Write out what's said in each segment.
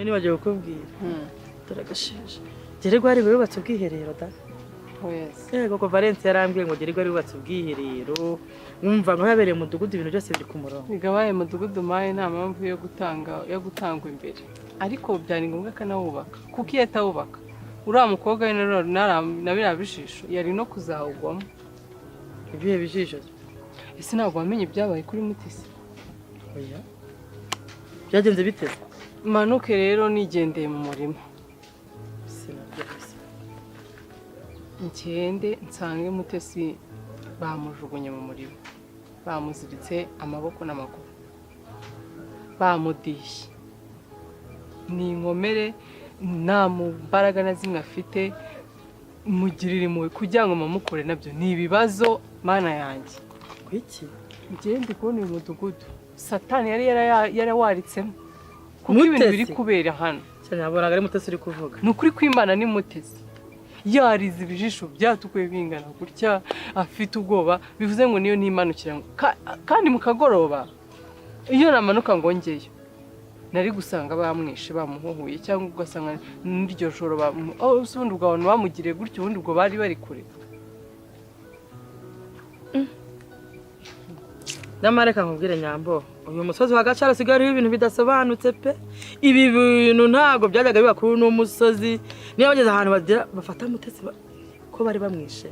nibagiwe kukubwira turagashije Gerego ari yubatse ubwiherero da yego ko Valence yarambwiye ngo Gerego ari yubatse ubwiherero mwumva ngo yabereye mu mudugudu ibintu byose biri ku murongo bigabaye mu mudugudu maye nta mpamvu yo gutanga imbere ariko byari ngombwa kanawubaka kuko iyo atawubaka uriya mukobwa we na biriya bijisho yari no kuzawugwamo ibihe bijisho ese ntabwo wamenye ibyabaye kuri Mutesi oya byagenze bite manuke rero nigendeye mu murima ngende nsange Mutesi bamujugunye mu murima bamuziritse amaboko n'amaguru bamudishye ni inkomere nta mbaraga na zimwe afite mugirira impuhwe kugira ngo mamukore nabyo ni ibibazo mana yanjye kwiki ngende kubona uyu mudugudu satani yari yarawaritsemo kuko ibintu biri kubera hano cyane nabonaga ari Mutesi uri kuvuga ni ukuri kw'Imana ni Mutesi yarize ibijisho byatukuye bingana gutya afite ubwoba bivuze ngo niyo ntimanukira kandi mu kagoroba iyo namanuka ngo ngeyo nari gusanga bamwishe bamuhuhuye cyangwa ugasanga n'iryo joro ubundi ubwo abantu bamugiriye gutyo ubundi ubwo bari bari kure Namareka nkubwire Nyambo uyu musozi wa Gacaro sigariho ibintu bidasobanutse pe ibi bintu ntago byajyaga biba kuri no musozi niyo bageze ahantu bagira bafata Mutesi ko bari bamwishe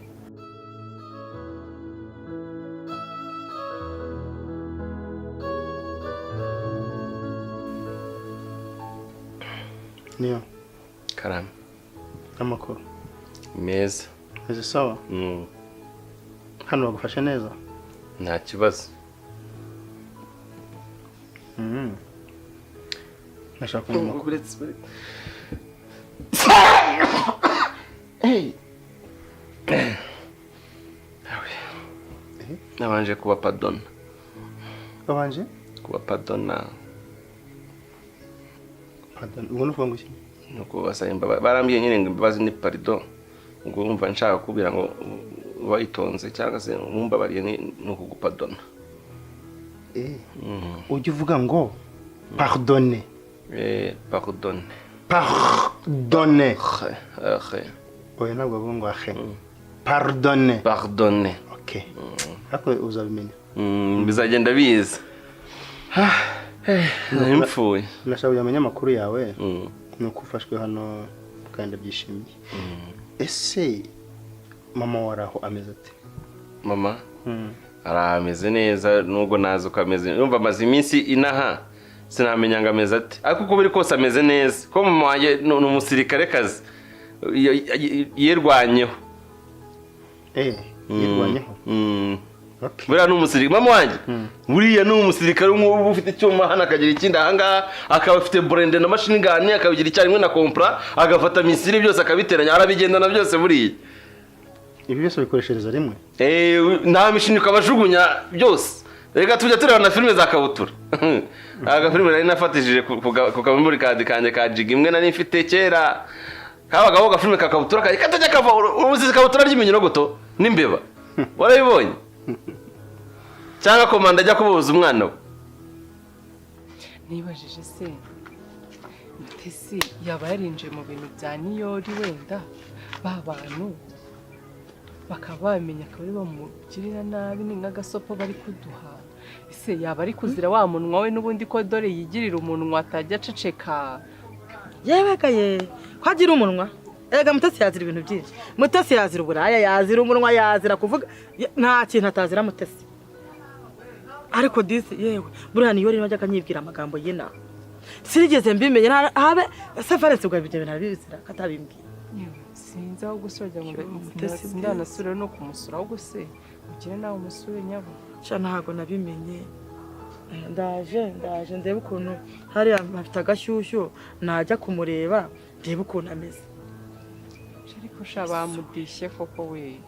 niyo karame amakuru meza ese sawa hano bagufashe neza nta kibazo nashaka kumenya nabanje kuba pardon babanje kuba pardona pardon ubwo nuvuga ngo iki nuko basayimba barambye nyine ngo imbabazi ni pardon ngo umva nshaka kubira ngo wayitonze cyangwa se umumba bariye no kugupadona ujye uvuga ngo pardonner pardonner pardonner oya ntabwo avuga ngo ahe pardonner okay ako uzabimenya bizagenda biza impfuye nashaka kuyamenya amakuru yawe nuko ufashwe hano kandi byishimiye ese mama waraho ameze ate mama arameze neza nubwo nazo kameze numva amaze iminsi inaha sinamenya ngo ameze ate ariko uko biri kose ameze neza ko mama wanjye ni umusirikare kazi yirwanyeho yirwanyeho buriya ni umusirikare mama wanjye buriya ni umusirikare nk'ubu ufite icyuma hano akagira ikindi ahangaha akaba afite burende na mashini gani akabigira icyarimwe na kompra agafata misiri byose akabiteranya arabigendana byose buriya ibi byose bikoreshereza rimwe nta mishini ukabajugunya byose reka tujya tureba na filime za kabutura agafilime nari nafatishije ku kamuri kanjye ka jiga imwe nari mfite kera kabagaho agafilime ka kabutura katajya kava ubuzizi kabutura ry'iminyorogoto n'imbeba warabibonye cyangwa komanda ajya kubuza umwana we nibajije se Mutesi yaba yarinjiye mu bintu bya niyori wenda ba bantu bakaba bamenya ko bamugirira nabi ni nk'agasopo bari kuduha ese yaba ari kuzira wa munwa we n'ubundi ko dore yigirira umunwa atajya aceceka yebekaye kwagira umunwa ega Mutesi yazira ibintu byinshi Mutesi yazira uburaya yazira umunwa yazira kuvuga nta kintu atazira Mutesi ariko disi yewe buriya niyo rero najya kanyibwira amagambo yina sinigeze mbimenye habe Valence ubwo ibyo bintu arabizira katabimbwiye sinzi aho gusojya ngo ndanasubira no kumusura ahubwo se ugire nawe umusure nyabo sha ntago nabimenye ndaje ndebe ukuntu hari afite agashyushyu najya kumureba ndebe ukuntu ameze ariko sha bamudishye koko we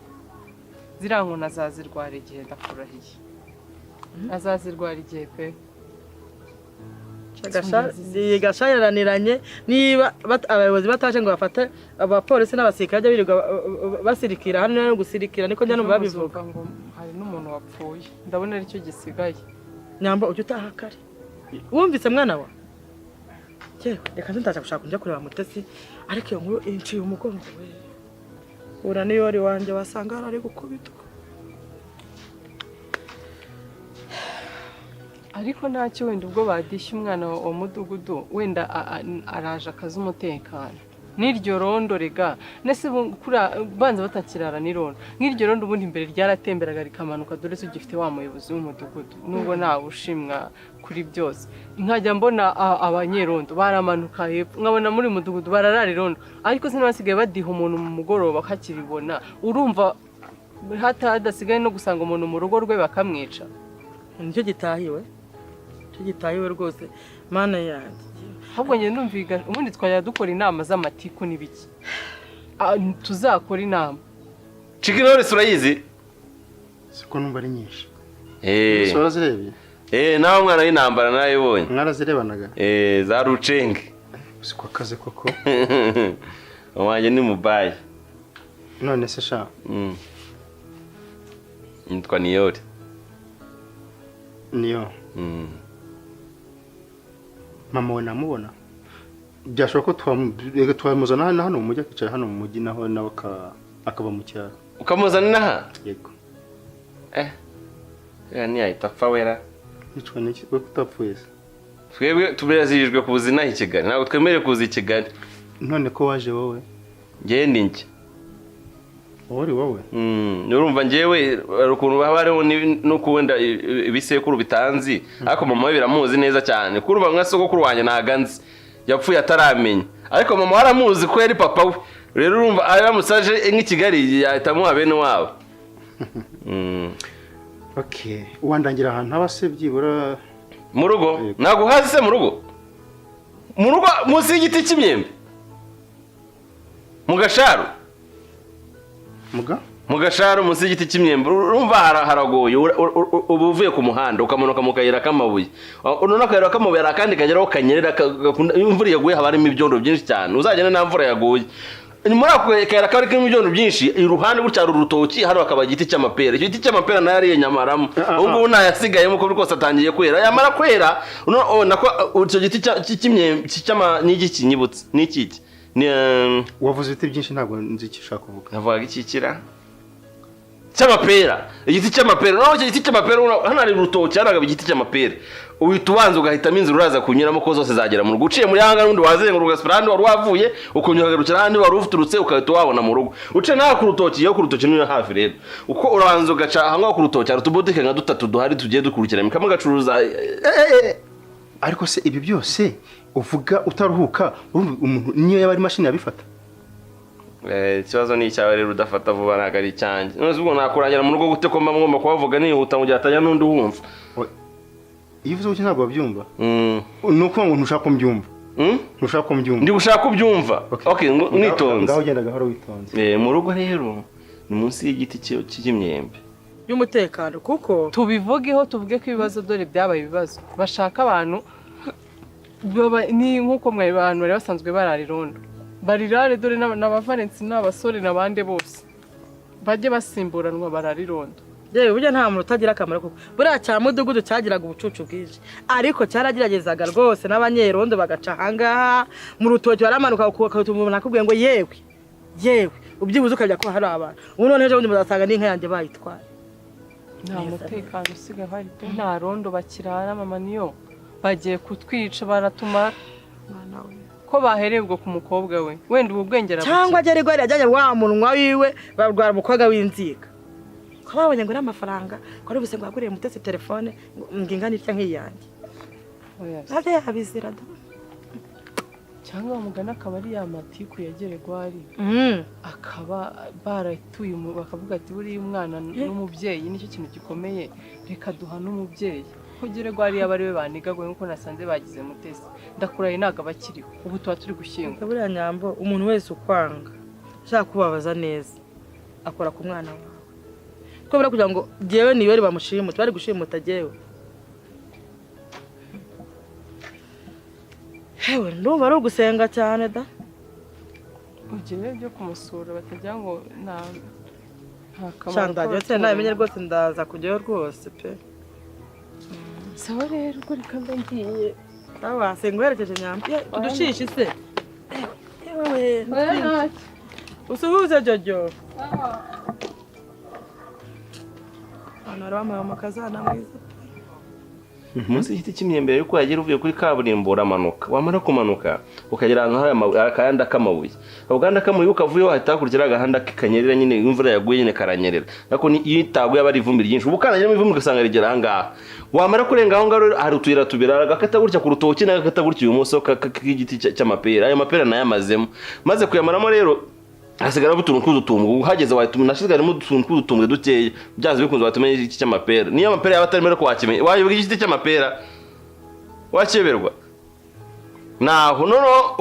zirango nazazirwara igihe ndakurahiye azazirwara igihe pe gashayaraniranye niba abayobozi bataje ngo bafate abapolisi n'abasirikare birirwa basirikira hano no gusirikira niko njya numva babivuga ngo hari n'umuntu wapfuye ndabona aricyo gisigaye Nyambo ujye utaha kare wumvise mwana wa yewe reka ndaza gushaka njya kureba Mutesi ariko iyo nkuru inciye umugongo we ura niyo wari wanjye wasanga ari gukubitwa ariko ntacyo wenda ubwo badishya umwana wa mudugudu wenda araje akaza umutekano n'iryo rondo rega nese banza batakirara n'irondo nk'iryo rondo ubundi imbere ryaratemberaga rikamanuka dore se ugifite wa muyobozi w'umudugudu nubwo nta bushimwa kuri byose nkajya mbona abanyerondo baramanuka hepfo nkabona muri mudugudu bararara irondo ariko se n'abasigaye badiha umuntu mu mugoroba kakiribona urumva hadasigaye no gusanga umuntu mu rugo rwe bakamwica nicyo gitahiwe rwose mana yanjye ahubwo njye ndumviga ubundi twajya dukora inama z'amatiku n'ibiki tuzakora inama Chicken Knowless urayizi siko numva ari nyinshi urazirebye nawe mwana w'intambara narayibonye mwarazirebanaga za rucenge siko akaze koko wanjye ni mubaye none se sha nitwa Niyori niyo mama we namubona byashoboka ko twamuzana hano mu mujyi akicara hano mu mujyi naho nawe akaba mu cyaro ukamuzana inaha yego ntiyahita apfa wera yicwa n'iki we kutapfuye se twebwe tubirazijwe kuza inaha i Kigali ntabwo twemerewe kuza i Kigali none ko waje wowe njyewe ni njye wowe urumva njyewe ukuntu haba hariho no kuwenda ibisekuru bitanzi ariko mama we biramuzi neza cyane kuruva nka sogokuru wanjye ntaganzi yapfuye ataramenya ariko mama waramuzi ko yari papa we rero urumva aramusaje nk'i Kigali yahita amuha bene wabo okay wandangira ahantu abase byibura mu rugo ntabwo hazi se mu rugo munsi y'igiti cy'imyembe mu gasharu mu gasharu munsi y'igiti cy'imyembe urumva haragoye uba uvuye ku muhanda ukamanuka mu kayira k'amabuye none akayira k'amabuye hari akandi kageraho kanyerera imvura yaguye haba harimo ibyondo byinshi cyane uzagenda nta mvura yaguye muri ako kayira kaba karimo ibyondo byinshi iruhande gutya hari urutoki hano hakaba igiti cy'amapera icyo giti cy'amapera nayo ariye nyamaramo ubu ngubu ntayasigayemo uko rwose atangiye kwera yamara kwera nako icyo giti cy'imyembe n'igiki nyibutse n'ikiki wavuze ibiti byinshi ntabwo nzi icyo ushaka kuvuga navuga ikikira cy'amapera igiti cy'amapera naho icyo giti cy'amapera hano hari urutoki hano hakaba igiti cy'amapera uhita ubanza ugahitamo inzira uraza kunyuramo ko zose zagera mu rugo uciye muri hanga n'undi wazenguruka ugasubira ahandi wari wavuye ukongera ugarukira ahandi wari uturutse ugahita wabona mu rugo uciye naho ku rutoki iyo ku rutoki niyo hafi rero uko urabanza ugaca aho ngaho ku rutoki hari utubotike nka dutatu duhari tugiye dukurikirana kamwe gacuruza ariko se ibi byose uvuga utaruhuka umuntu niyo yaba ari mashini yabifata ikibazo ni icyawe rero udafata vuba ntabwo ari icyanjye none ubwo nakurangira mu rugo gute ko mba ngomba kubavuga nihuta mu gihe atajya n'undi wumva iyo uvuze gutya ntabwo wabyumva ni ukuvuga ngo ntushaka ko mbyumva ntushaka ko mbyumva ndi gushaka ko ubyumva mwitonze ngaho ugenda gahoro witonze mu rugo rero ni munsi y'igiti cy'imyembe y'umutekano kuko tubivugeho tuvuge ko ibibazo dore byabaye ibibazo bashaka abantu ni nk'uko mwari abantu bari basanzwe barara irondo barirare dore n'abavalensi n'abasore n'abandi bose bajye basimburanwa barara irondo yewe burya nta muntu utagira akamaro kuko buriya cya mudugudu cyagiraga ubucucu bwinshi ariko cyarageragezaga rwose n'abanyerondo bagaca ahangaha mu rutoki baramanuka ukahita umuntu akubwiye ngo yewe ubyibuze ukajya ko hari abantu ubu none ejo bundi muzasanga n'inka yanjye bayitwaye nta mutekano usigaye hari pe nta rondo bakirara mama niyo bagiye kutwica baratumara ko baherebwa ku mukobwa we wenda ubu bwengera cyangwa agere gwari ajyanye wa munwa wiwe barwara umukobwa w'inzika ko babonye ngo n'amafaranga ko ari buse ngo aguriye Mutesi telefone ngingana itya nk'iyanjye nabyo yabizira da cyangwa umugana akaba ari yamatiku yagere gwari akaba baratuye bakavuga ati buriya umwana n'umubyeyi nicyo kintu gikomeye reka duha n'umubyeyi kugere gwari yaba ariwe banigagwe nkuko nasanze bagize Mutesi ndakuraye naga bakiriho ubu tuba turi gushyinga buriya nyambo umuntu wese ukwanga ashaka kubabaza neza akora ku mwana wawe ko bura kugira ngo jewe niyo bamushimuta bari gushimuta jewe hewe ndumva ari ugusenga cyane da ugire byo kumusura batajya ngo nta kamaro cyandajye cyane namenye rwose ndaza kujyayo rwose pe sawa rero ko reka ngiye sawa senguherekeje nyambi tudushishe se ewe usuhuze jojo anarama makazana mwiza munsi y'igiti cy'imyembe yuko yagira uvuye kuri kaburimbo uramanuka wamara kumanuka ukagera ahantu hari akayanda k'amabuye ubuganda k'amabuye ukavuyeho hahita hakurikira agahanda k'ikanyerera nyine imvura yaguye nyine karanyerera ariko iyo itaguye aba ari ivumbi ryinshi ubu kanagera mu ivumbi ugasanga rigera ahangaha wamara kurenga aho ngaho hari utuyira tubiri agakata gutya ku rutoki n'agakata gutya ibumoso k'igiti cy'amapera ayo mapera nayamazemo maze kuyamaramo rero hasigara utuntu tw'udutumbwe uhageze wahita nashigaramo utuntu tw'udutumbwe dukeye byaze bikunze watumenye igiti cy'amapera niyo amapera yaba atarimo ko wakimenya wayoboga igiti cy'amapera wakeberwa naho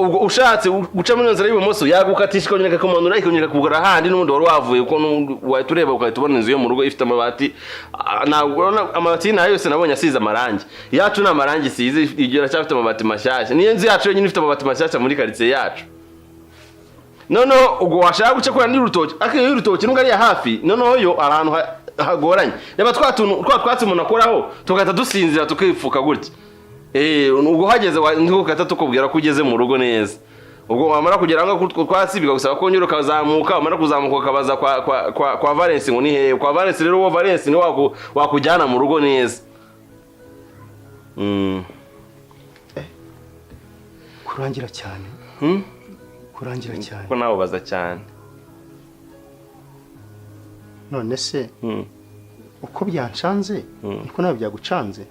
ubwo ushatse guca muri nzira y'ibumoso yagukatisha ikonyereka kumanura ikonyereka kugura handi n'undi wari wavuye uko wahita ureba ukahita ubona inzu yo mu rugo ifite amabati amabati nayo yose nabonye asize amarangi yacu ni amarangi isize igira cyafite amabati mashyashya niyo nzu yacu yonyine ifite amabati mashyashya muri quartier yacu ubwo washaka guca kwa n'urutoki akiyo y'urutoki nubwo ari hafi yo ahantu hagoranye reba twatse umuntu akoraho tugahita dusinzira tukifuka gutya ubwo hageze ugahita tukubwira ko ugeze mu rugo neza ubwo wamara kugera ngo twatsi bigusaba ko nyura ukazamuka wamara kuzamuka ukabaza kwa Valence ngo ni hehe kwa Valence rero uwo Valence ni wakujyana mu rugo neza kurangira cyane kurangira cyane ko nawe baza cyane none se uko byanshanze niko nawe byagucanze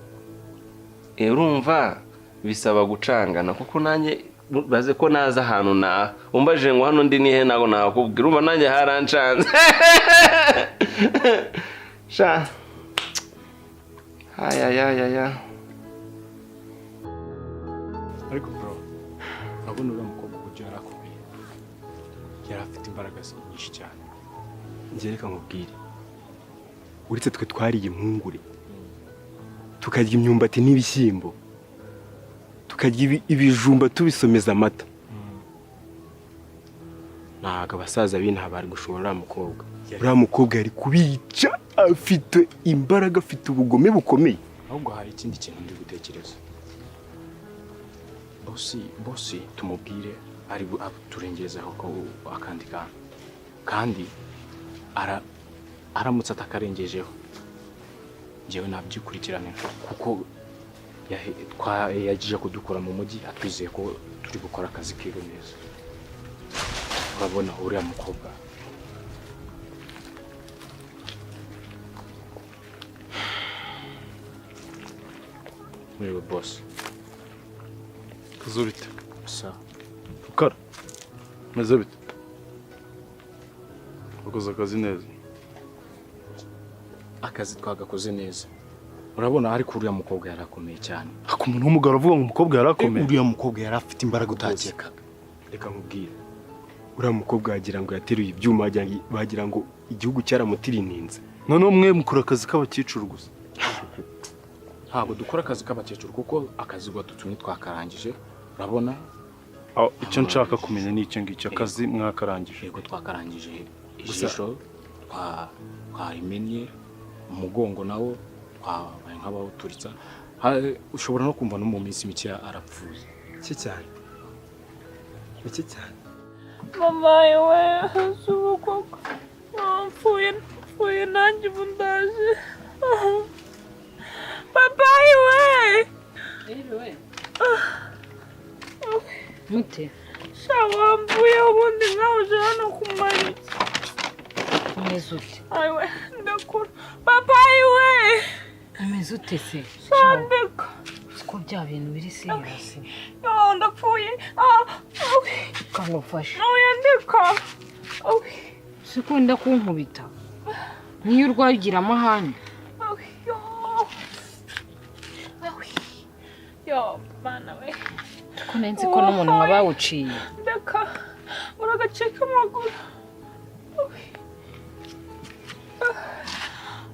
urumva bisaba gucangana kuko nanjye baze ko naza ahantu umbajije ngo hano ndi nihe nago nakubwira urumva nanjye harancanze sha haya ariko bro urabona uriya mukobwa uburyo yarakomeye yari afite imbaraga nyinshi cyane njye reka nkubwire uretse twe twariye impungure tukarya imyumbati n'ibishyimbo tukarya ibijumba tubisomeza amata ntabwo abasaza b'inaha bari gushobora uriya mukobwa yari kubica afite imbaraga afite ubugome bukomeye ahubwo hari ikindi kintu ndi gutekereza bosi tumubwire ari turengerezaho akandi kantu kandi aramutse atakarengejeho njyewe nabyikurikirane kuko yagiye kudukora mu mujyi atwizeye ko turi gukora akazi kiwe neza urabona uriya mukobwa muriwe bosi kuzubite sa ukara meze bite ukoze akazi neza akazi twagakoze neza urabona ariko uriya mukobwa yarakomeye cyane ako umuntu w'umugabo avuga ngo umukobwa yarakomeye uriya mukobwa yari afite imbaraga utakekaga reka nkubwire uriya mukobwa wagira ngo yateruye ibyuma bagira ngo igihugu cyaramutirininze noneho mwe mukora akazi k'abakecuru gusa ntabwo dukora akazi k'abakecuru kuko akazi gatatu twakarangije urabona icyo nshaka kumenya ni icyo ngicyo akazi mwakarangije yego twakarangije ijisho twarimenye umugongo nawo twabaye nk'abawuturitsa ushobora no kumva no mu minsi mike arapfuye iki cyane mama yewe hasubu koko mfuye nanjye ubu ndaje papa yewe mute shawambuye ubundi nawe uje hano kumara iki umeze ute ayiwe ndakura papa yewe umeze ute se shandika siko bya bintu biri seriyasi ndapfuye kamufashe ndika siko nda kunkubita niyo urwaye ugira amahane yo bana we ko nenzi ko n'umunwa bawuciye ndeka uragacika amaguru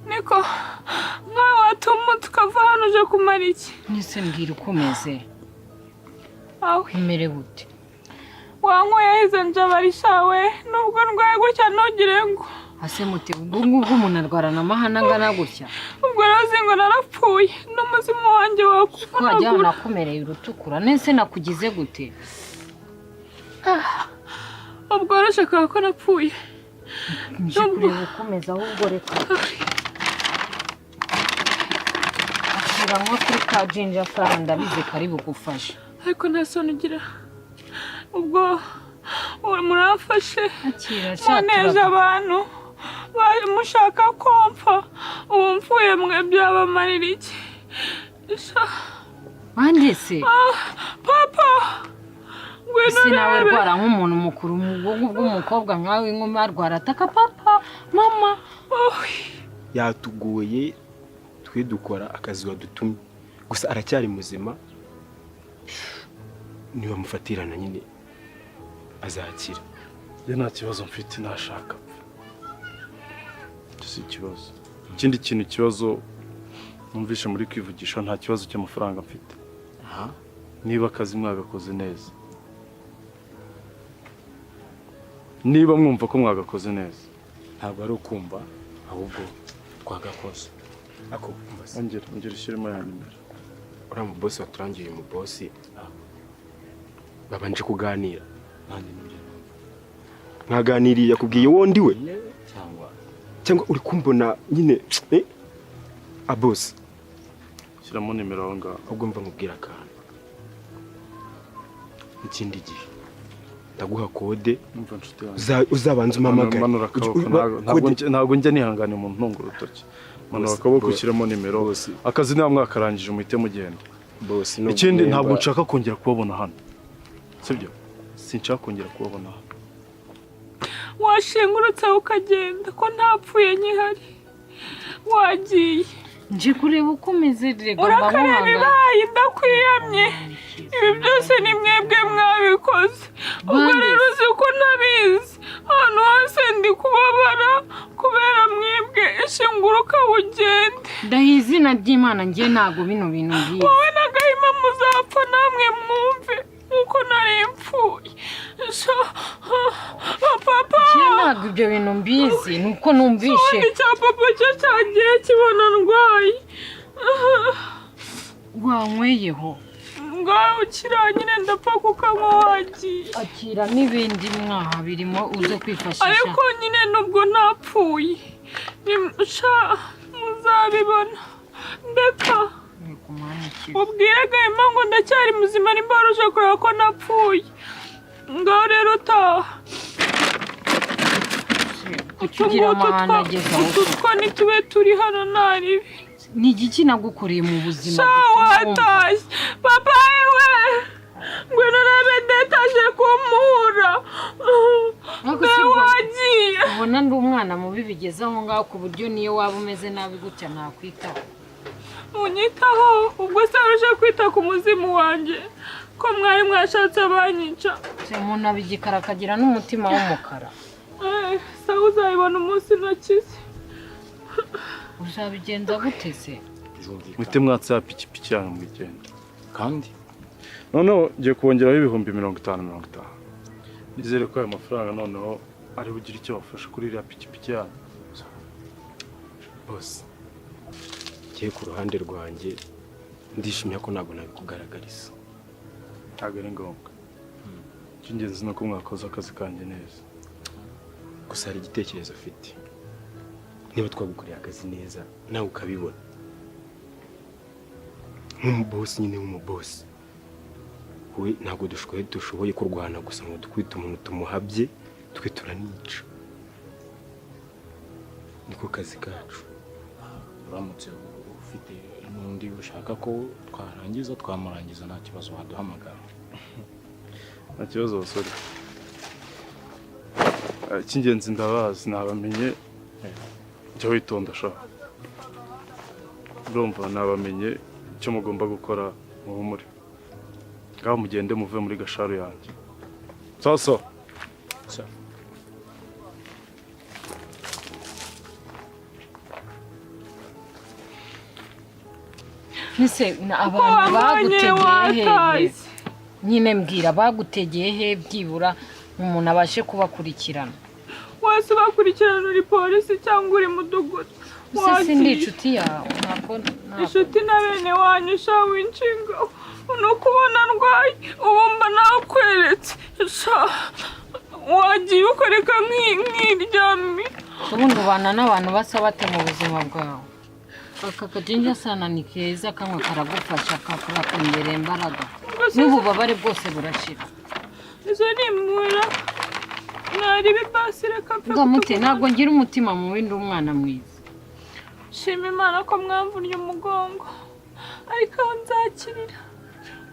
niko nkawe watuma tukava hano uje kumara iki nise mbwira uko umeze awe umerewe ute wanyweye yaheze njabarisha we nubwo ndwaye gutya ntugire ngo ase mute ubwo ngubwo umuntu arwarana amahane angana gutya ubwo rero ngo narapfuye n'umuzimu wanjye wajya wakuvunagura. nakomereye urutukura nese nakugize gute? Ubwo warashakaga ko napfuye. Nje kureba ukomeza ahubwo reka ashyira nko kuri ka jinja fara ndabizi kari bugufashe. Ariko nta soni ugira. Ubwo murafashe muneje abantu mushaka kompfa ubu mfuye mwe byabamarira iki? Bandese Papa ese nawe rwara nk'umuntu mukuru mu bwonko bw'umukobwa nkawe inkumi arwara ataka papa mama. Yatugoye twe dukora akazi wadutumye gusa aracyari muzima, niba mufatirana nyine azakira. Njye nta kibazo mfite nashaka. Si ikibazo. Ikindi kintu kibazo numvishe muri kwivugisha nta kibazo cy'amafaranga mfite. Niba akazi mwagakoze neza. Niba mwumva ko mwagakoze neza. Ntabwo ari ukumva ahubwo twagakoze. Ako mbase. Ongera ushyiremo ya nimero. Uriya mu boss waturangiye mu boss babanje kuganira. Mwaganiriye yakubwiye wondi we cyangwa uri kumbona nyine boss shyiramo nimero aho ngaho. ahubwo mva nkubwira akantu. Ikindi gihe ndaguha kode uzabanza umamagara. Ntabwo njya nihanganiye umuntu ntunga urutoki. Manura akaboko ushyiremo nimero. Akazi nta mwakarangije umuhite mugenda. Ikindi ntabwo nshaka kongera kubabona hano, sibyo? Sinshaka kongera kubabona hano. Washingurutse ukagenda ko ntapfuye nkihari. Wagiye nje kureba uko umeze rego urakareba ibaye ndakwiyamye. Ibi byose ni mwebwe mwabikoze. Ubwo rero uzi ko ntabizi. Hano hose ndi kubabara kubera mwebwe. Ishinguruka ugende. ndahiye izina ry'Imana ngiye ntago bino bintu ngiye. Wowe na Gahima muzapfa namwe mwumve uko nari mpfuye. Papa ntabwo ibyo bintu mbizi nuko numvishe. Cya papa cyo cyagiye kibona ndwaye. Wanyweyeho ngaho ukiranyine ndapfa kukanywa wagiye. akira n'ibindi mwaha birimo uze kwifashisha. Ariko nyine nubwo napfuye muzabibona. Ndeka ubwire Gahima ngo ndacyari muzima nimba waruje kureba ko napfuye. Ngaho rero taha. kugira amahane ageza aho Utwo nitube turi hano naribi. ni igiki nagukoreye mu buzima watashye papa we ngwino nabe ndetaje kumura. Wagiye ubona ndi umwana mubi bigeze aho ngaho ku buryo niyo waba umeze nabi gutya nakwitaho. unyitaho ubwo se waruje kwita ku muzimu wanjye ko mwari mwashatse abanyica. umuntu abigikara akagira n'umutima w'umukara. sawa uzabibona umunsi nakize. uzabigenza gute se? Mwite mwatsa pikipiki yanyu mwigenda. Kandi noneho ngiye kongeraho ibihumbi 50. Nizere ko aya mafaranga noneho ari bugira icyo bafasha kuri iriya pikipiki yanyu. Boss kiye ku ruhande rwanjye ndishimye ko ntabwo nabikugaragariza. Ntabwo ari ngombwa. Cy'ingenzi nuko mwakoze akazi kanjye neza. Gusa hari igitekerezo afite. Niba twagukoreye akazi neza nawe ukabibona nk'umubosi nyine w'umubosi we ntabwo dushoboye kurwana gusa ngo dukwite umuntu tumuhabye twe turanica. Niko kazi kacu. Uramutse ufite n'undi ushaka ko twarangiza twamurangiza nta kibazo waduhamagara. Nta kibazo basore. Icy'ingenzi ndabazi nabamenye. Jya witonda sha. Urumva nabamenye icyo mugomba gukora mu muri. Ngaho mugende muve muri gasharu yanjye. Sawa. Nise abantu bagutegeye he? Nyine mbwira bagutegeye he byibura umuntu abashe kubakurikirana. Wese ubakurikirana uri polisi cyangwa uri mudugudu. Gusa sindi inshuti yawe ntabwo inshuti na bene wanyu sha winshinga no kubona ndwaye ubu mba nakweretse sha wagiye ukoreka nk'iryami ubundi ubana n'abantu basa bate mu buzima bwawe aka kajinja sana ni keza kamwe karagufasha kakongera imbaraga n'ububabare bwose burashira izo ni mwira mwari bibasire kapfa ngamute ntabwo ngira umutima mu windi umwana mwiza shima Imana ko mwamvunye umugongo ariko nzakirira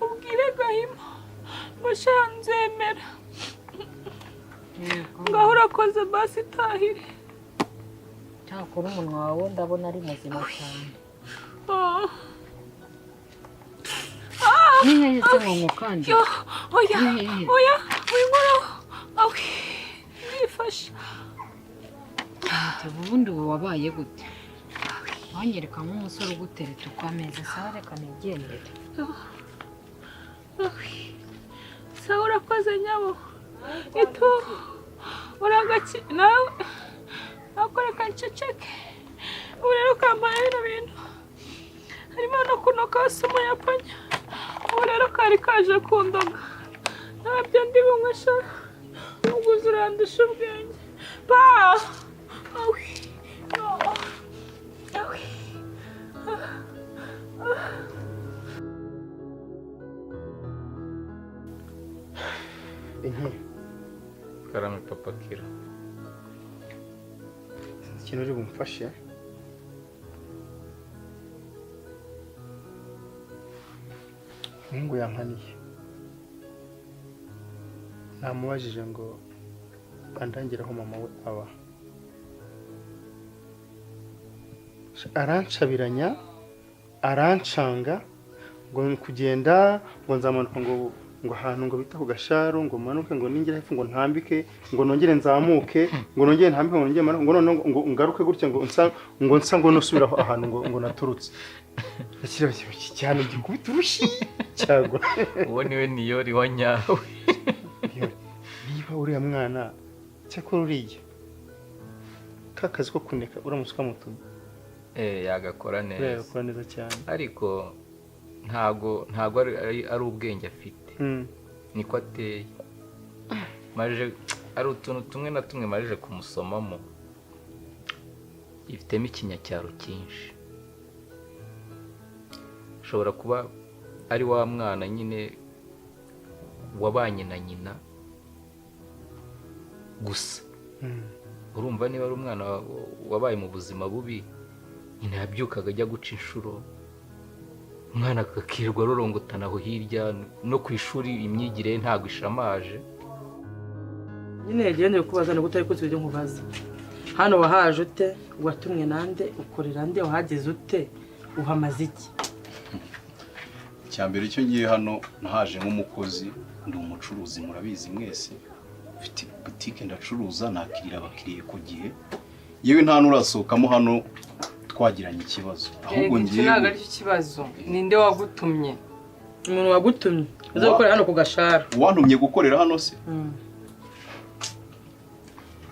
ubwire Gahima ngo shanzemera ngaho urakoze basi tahire cyakora umunwa wawe ndabona ari muzima cyane nihe se ngo kandi oya winkora awi nifasha ubundi ubu wabaye gute wanyereka nk'umusore ugutereta uko ameze sawa reka nigendere sawa urakoze nyabo itu uragaki nawe akoreka nceceke ubu rero kambaye bino bintu harimo no kuno kasumo yapanya ubu rero kari kaje kundoga ntabyo ndi bumwe sha nubwo urandusha ubwenge pa awi awi karame papa Kira ikintu uri bumfashe Mungu yankaniye namubajije ngo andangire aho mama we aba arancabiranya arancanga ngo kugenda ngo nzamanuka ngo ahantu ngo bita ku gasharu ngo manuke ngo ningire hepfo ngo ntambike ngo nongere nzamuke ngo nongere ntambike ngo nongere manuke ngo none ngo ngaruke gutya ngo nsa ngo nosubira ahantu ngo naturutse akira cyane gikubita urushi cyagwa uwo niwe niyori wa nyawe niba uriya mwana cyakora uriye kakazi ko kuneka uramusuka mutume yagakora neza yagakora neza cyane ariko ntago ari ubwenge afite niko ateye maje ari utuntu tumwe na tumwe maje kumusomamo ifitemo ikinyacyaro cyinshi ashobora kuba ari wa mwana nyine wabanye na nyina gusa urumva niba ari umwana wabaye mu buzima bubi nyina yabyukaga ajya guca inshuro umwana akakirirwa arorongotana aho hirya no ku ishuri imyigire ntabwo ishamaje nyine yagiye kubaza no gutari kuzi ibyo nkubaza hano wahaje ute watumwe nande ukorera nde wahageze ute uhamaze iki cyambere icyo ngiye hano nahaje nk'umukozi ndi umucuruzi murabizi mwese mfite boutique ndacuruza nakirira abakiriye ku gihe yewe nta nurasohokamo hano twagiranye ikibazo ahubwo ngiye ntago ari ikibazo ninde wagutumye umuntu wagutumye uza gukora hano ku gashara wantumye gukorera hano se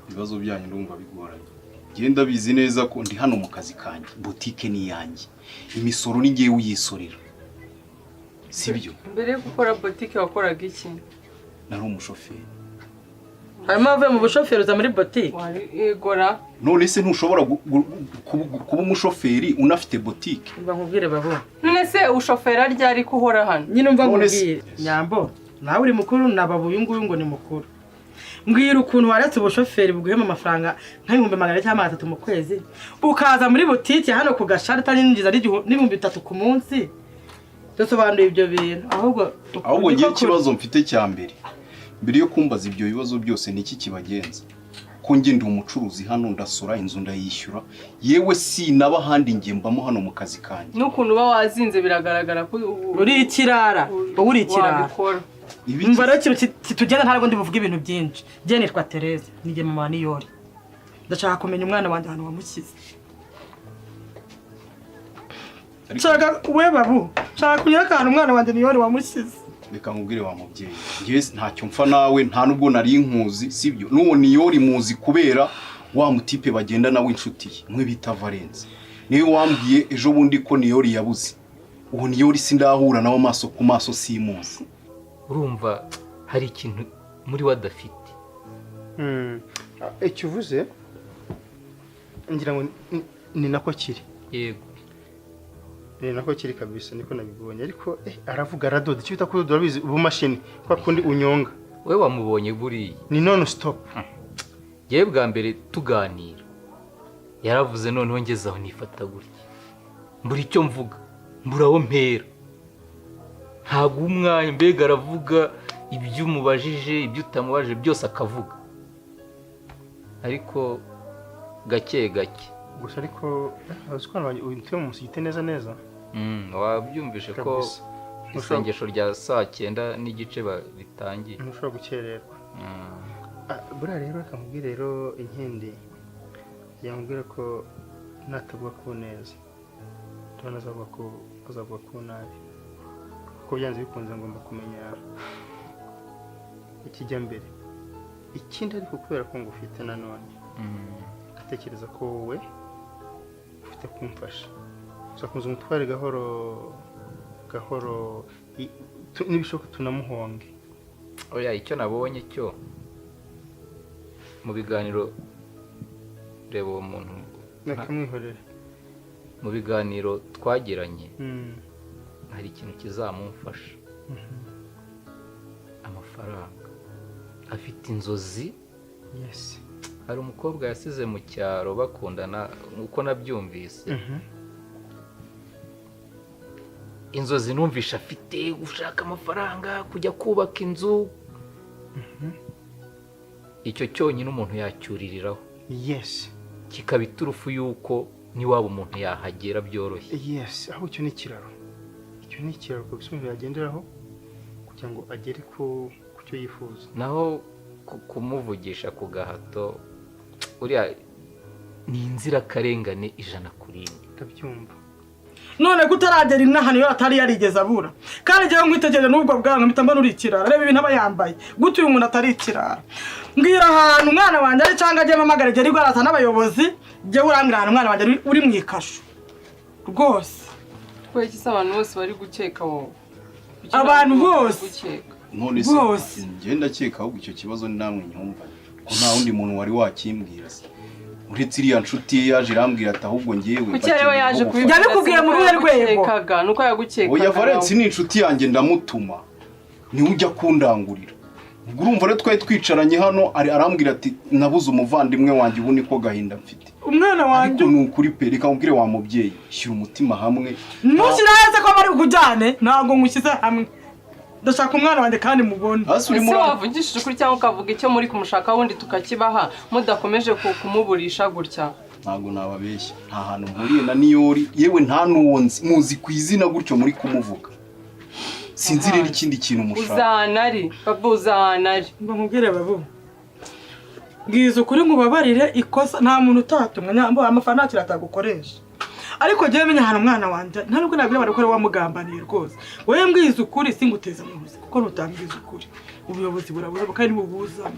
ibibazo byanyu ndumva bigoranye genda bizi neza ko ndi hano mu kazi kanjye boutique ni yanjye imisoro ni ngiye uyisorera sibyo mbere yo gukora boutique wakoraga iki nari umushoferi hanyuma uvuye mu bushoferi uza muri boutique igora none se ntushobora kuba umushoferi unafite boutique mba nkubwire babo none se ushofera ryari ko uhora hano nyine mva nkubwire nyambo nawe uri mukuru nababu uyu nguyu ngo ni mukuru mbwira ukuntu waretse ubushoferi buguhema amafaranga nk'ibihumbi 200 cyangwa 300 mu kwezi ukaza muri boutique hano ku gashara utanyinjiza n'ibihumbi 3 ku munsi dusobanuye ibyo bintu ahubwo ngiye ikibazo mfite cya mbere yo kumbaza ibyo bibazo byose niki kibagenza ko nge ndi umucuruzi hano ndasora inzu ndayishyura yewe si naba handi nge mbamo hano mu kazi kanje n'ukuntu ba wazinze biragaragara ko uri ikirara uri ikirara mbara kitugenda ntabwo ndi buvuga ibintu byinshi je nitwa Tereza nige mama niyori ndashaka kumenya umwana wanje hano wamukize Chaka we babu chaka kunyakana umwana wanje niyori wamukize reka nkubwire wa mubyeyi ngiye ntacyo mfa nawe nta nubwo nari inkuzi sibyo nuwo niyori muzi kubera wa mutipe bagenda nawe inshuti ye mwe bita Valence niwe wambwiye ejo bundi ko Niyori yabuze ubu Niyori sindahura nawe amaso ku maso simuzi. urumva hari ikintu muri wadafite. Icyo uvuze ngira ngo ni nako kiri. Yego. Ni nako kiri kabisa niko nabibonye ariko aravuga aradoda icyo bita kudoda urabizi ubu mashini kwa kundi unyonga. We wamubonye buriya Ni non stop. Yewe bwa mbere tuganira yaravuze noneho ngeze aho nifata gutya mbura icyo mvuga mburaho mpera ntabwo umwanya mbega aravuga ibyo umubajije ibyo utamubajije byose akavuga ariko gake gake gusa ariko uzikwana uyitwe mu musigite neza neza. Wabyumvishe ko isengesho rya saa 9 n'igice bitangiye ntushobora gukererwa. Buriya rero akamubwira rero inkindi yamubwira ko natavuga ku neza tubona azavuga ku nabi kuko byanze bikunze ngomba kumenya ikijya mbere. Ikindi ariko kubera ko ngo ufite nanone gatekereza ko wowe ufite kumfasha uzakunze umutware gahoro n'ibishoboka tunamuhonge. Oya icyo nabonye cyo mu biganiro reba uwo muntu nakamwihorera mu biganiro twagiranye hari ikintu kizamumfasha amafaranga afite inzozi. Yes. Hari umukobwa yasize mu cyaro bakundana uko nabyumvise inzozi numvisha afite gushaka amafaranga kujya kubaka inzu icyo cyonyine umuntu yacyuririraho. Yes. Kikaba iturufu yuko niwaba umuntu yahagera byoroshye. Yes, aho icyo ni ikiraro. Icyo ni ikiraro kabisa umuntu yagenderaho kugira ngo agere ku cyo yifuza. Naho kumuvugisha ku gahato uriya ni inzirakarengane 100%. Ndabyumva. None gutaragera inahano yo atari yarigeza abura kandi jewe nkwitegere n'ubwo bwangu mpita mbona uri ikirara reba ibintu aba yambaye gutu uyu muntu atari ikirara mbwira ahantu umwana wanjye ari cyangwa agiye mamagara geri gwarata n'abayobozi je urambwira ahantu umwana wanjye uri mu ikasho rwose. Ko iki abantu bose bari gukeka wowe abantu bose none se ngenda cyeka ahubwo icyo kibazo ni namwe nyumva ko nta wundi muntu wari wakimbwira se uretse iriya nshuti yaje irambwira ati ahubwo ngewe kucyerewe yaje kubikubwiye mu ruhe rwego nuko yagukekaga. Oya Valence ni inshuti yanjye ndamutuma ni ujya kundangurira ubwo urumva rero twari twicaranye hano arambwira ati nabuze umuvandimwe wanjye ubu niko gahinda mfite umwana wanjye ni ukuri pe reka nkubwire wa mubyeyi shyira umutima hamwe ntushyira heza ko bari kujyane ntabwo nkushyize hamwe ndashaka umwana wanjye kandi mubone. Ese wavugishije ukuri cyangwa ukavuga icyo muri kumushaka wundi tukakibaha mudakomeje kumuburisha gutya? Ntabwo nababeshya nta hantu mpuriye na Niyori yewe nta nuwonzi muzi ku izina gutyo muri kumuvuga sinzi rero ikindi kintu mushaka. Uzanari babuzanari mbamubwire babu ngizo kuri ngubabarire ikosa nta muntu utatumwe nyambo amafaranga kiratagukoresha ariko je menya hano umwana wanje nta nubwo nabwira bari ko wamugambaniye rwose wowe mbwiza ukuri singuteza umuyobozi kuko nutambwiza ukuri ubuyobozi burabuza kandi bubuza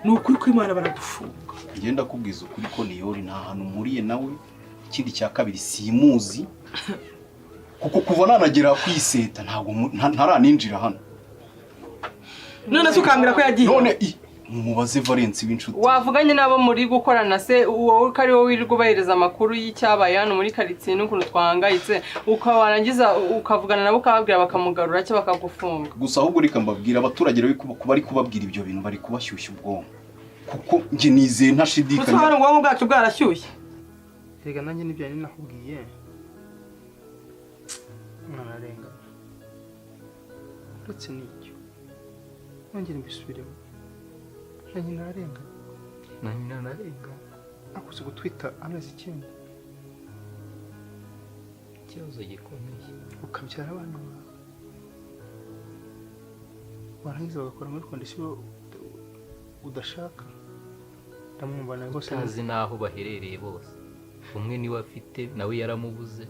nukuri ko Imana baradufunga. Ngenda kubwiza ukuri ko Niyori nta hantu mpuriye nawe ikindi cya kabiri simuzi kuko kuva nanagera kwiseta ntabwo ntaraninjira hano. None se ukambira ko yagiye none mubaze Valence w'inshuti wavuganye nabo muri gukorana se wowe kari wowe wirirwa ubahereza amakuru y'icyabaye hano muri karitsiye n'ukuntu twahangayitse ukabarangiza ukavugana nabo ukababwira bakamugarura cyo bakagufunga. Gusa ahubwo reka mbabwira abaturage rero bari kubabwira ibyo bintu bari kubashyushya ubwonko kuko nge nizeye ntashidikanya. Gusa hano ubwonko bwacu bwarashyushye. Rega nanjye nibyo ari nakubwiye mwana arenga uretse n'icyo nongere mbisubiremo nanjye narenga akuze gutwita amezi 9 ikibazo gikomeye ukabyara abana bawe warangiza bagakora muri kondisiyo udashaka ndamwumvana rwose utazi n'aho baherereye bose umwe niwe afite nawe yaramubuze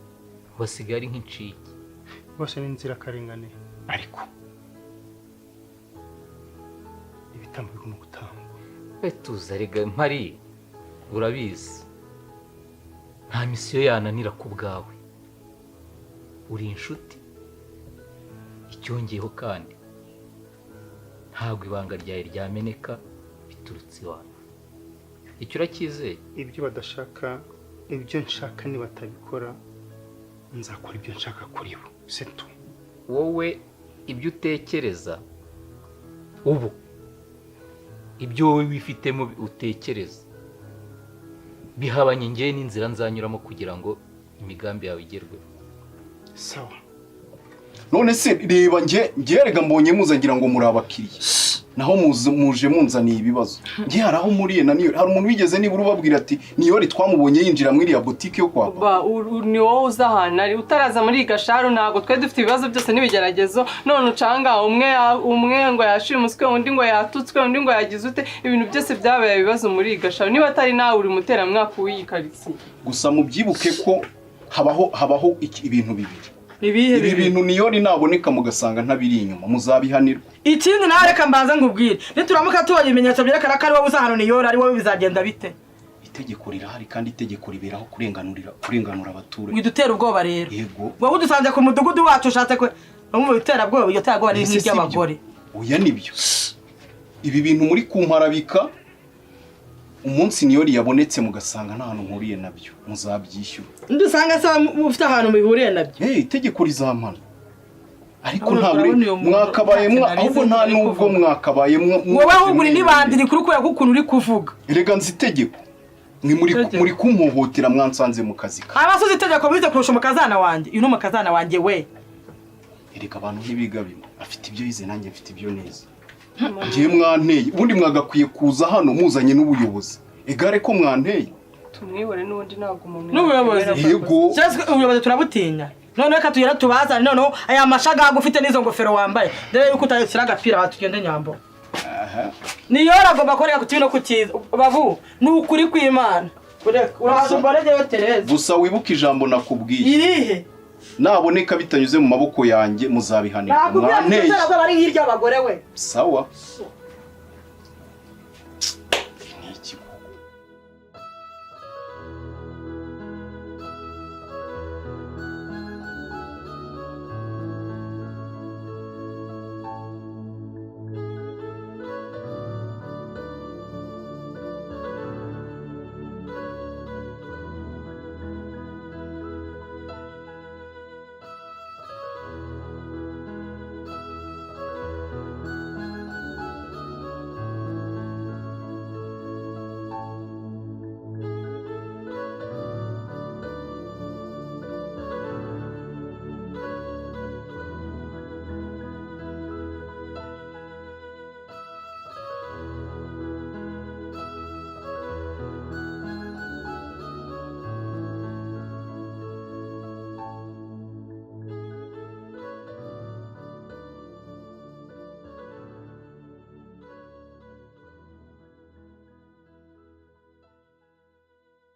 basigaye ari nk'incike bose ni inzirakarengane ariko ibitambo bigomba gutangwa. Tuza rega mpari urabizi nta misiyo yananira ku bwawe, uri inshuti, icyongeyeho kandi ntabwo ibanga ryawe ryameneka biturutse iwawe. Icyo uracyizeye? Ibyo badashaka, ibyo nshaka nibatabikora nzakora ibyo nshaka kuri bo, setu. Wowe ibyo utekereza ubu, ibyo wowe wifitemo utekereza bihabanye njye n'inzira nzanyuramo kugira ngo imigambi yawe igerweho. Sawa. None se reba njye rega mbonye muza ngira ngo muri abakiriya, naho muje munzaniye ibibazo. Njye haraho muriye na niyo hari umuntu wigeze nibura ubabwira ati niyo twamubonye yinjira muri ya boutique yo kwa ni wowe uzahana ari utaraza muri Gasharu, ntago twe dufite ibibazo byose n'ibigeragezo. None ucanga umwe ngo yashimuswe, undi ngo yatutswe, undi ngo yagize ute, ibintu byose byabaye ibibazo muri Gasharu. Niba atari nawe uri mutera mwaka w'iyikaritsiye. Gusa mubyibuke ko habaho ibintu bibiri. Ibi bintu niyo naboneka mugasanga ntabiri inyuma muzabihanirwa. Ikindi nawe reka mbanza ngubwire, nituramuka tubonye ibimenyetso byerekana ko ari wowe uzahano niyo ari wowe, bizagenda bite? Itegeko rirahari kandi itegeko riberaho kurenganura abaturage. Widutera ubwoba rero. Yego. Wowe udusanze ku mudugudu wacu ushatse ko mu bitera bwoba, iyo tagwa ari nk'iry'abagore. Oya nibyo. Ibi bintu muri kumparabika umunsi niyo yabonetse mugasanga nta hantu nkuriye nabyo muzabyishyura. Ndusanga se ufite ahantu mubihuriye nabyo. Itegeko rizampana. Ariko nta mwakabaye ahubwo nta nubwo mwakabaye wowe ahubwo uri nibandiri kuri kubera kukuntu uri kuvuga. Erega nzi itegeko. Ni muri kumpohotera mwansanze mu kazi ka. Abasozi itegeko bize kurusha umukazana wanjye. Uyu n'umukazana wanjye we. Erega abantu ntibiga bimwe. Afite ibyo yize nanjye mfite ibyo neza. Ngiye mwanteye ubundi mwagakwiye kuza hano muzanye n'ubuyobozi. Egare ko mwanteye. Tumwihore n'ubundi ntabwo umuntu. N'ubuyobozi. Yego. Cyangwa ubuyobozi turabutinya. None reka tuyera tubazane noneho aya mashaga agufite n'izo ngofero wambaye. Dore yuko utayishyira agapira batugende nyambo. Aha. Niyo ragomba koreka kutino kukiza. Babu, n'ukuri kw'Imana. Uraza mbarege yo Tereza. Gusa wibuka ijambo nakubwiye. Irihe? Naboneka bitanyuze mu maboko yanjye muzabihanirwa. Nakubwiye ko ari nk'iry'abagore we. Sawa.